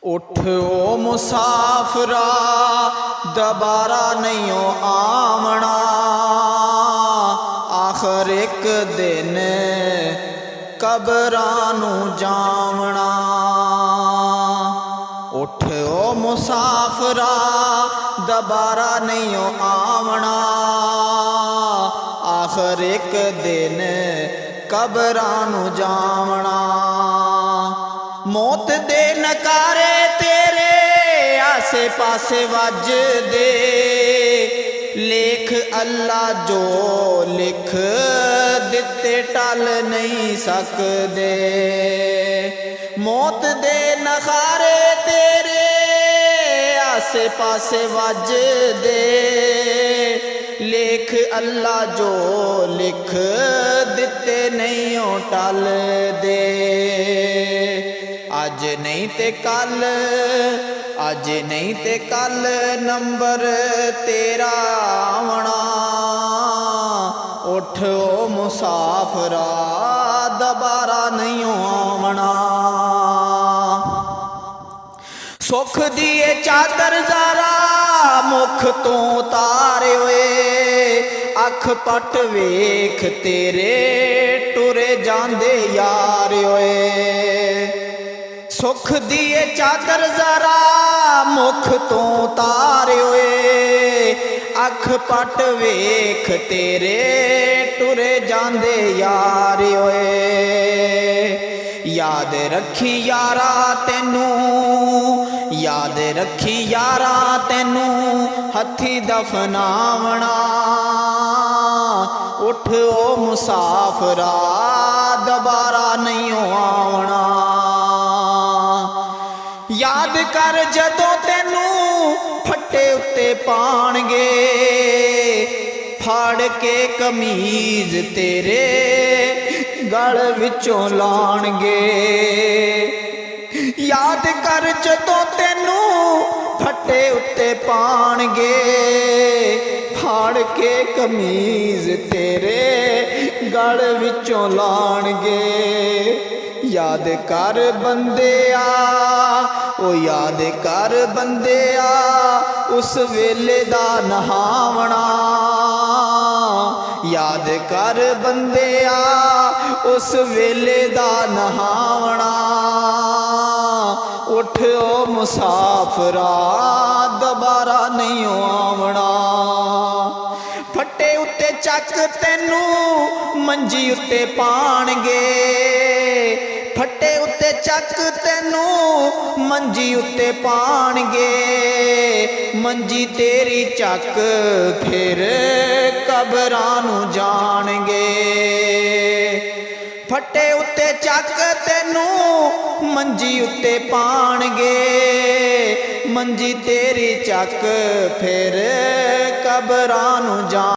उठो मुसाफिरा दोबारा नहीं आवना, आखिर एक दिन कबरां नूं जावना। उठो मुसाफिरा दोबारा नहीं आवना, आखिर एक दिन कबरां नूं जावना। मौत दे नकारे तेरे आसे पासे वजदे, लेख अल्लाह जो लिख दिते टल नहीं सकदे। मौत दे नकारे तेरे आसे पासे वजदे, लेख अल्लाह जो लिख दिते नहीं टल दे। अज नहीं ते कल, अज नहीं ते कल नंबर तेरा आवना। उठो मुसाफिरा दोबारा नहीं आवना। सुख दी चादर ज़रा मुख तो उतारे हुए, अख पट वेख तेरे टुरे जांदे यार होए। सुख दी चादर ज़रा मुख तो उतारे हुए, अख पट वेख तेरे टुरे जांदे यार होए। याद रखी यारा तेनू, याद रखी यारा तेनू हथी दफनावना। उठो मुसाफिरा दोबारा नहीं आवना। याद कर जदों तेनू फट्टे उत्ते पाणगे, फाड़ के कमीज तेरे गल विचों लाणगे। याद कर जदों तेनू फट्टे उत्ते पाणगे, फाड़ के कमीज तेरे गल विचों लाणगे। याद कर बंदिया, ओ याद कर बंदिया उस वेले दा नहावना। याद कर बंदिया उस वेले दा नहावना। उठो मुसाफिरा दोबारा नहीं आवना। फट्टे उत्ते चक तेनू मंजी उत्ते पाणगे, फट्टे उत्ते चक तेनू मंजी उत्ते पाणगे। मंजी तेरी चक फिर कबरां नूं जाणगे। फट्टे उत्ते चक तेनू मंजी उत्ते पाणगे, मंजी तेरी चक फिर कबरां नूं जाणगे।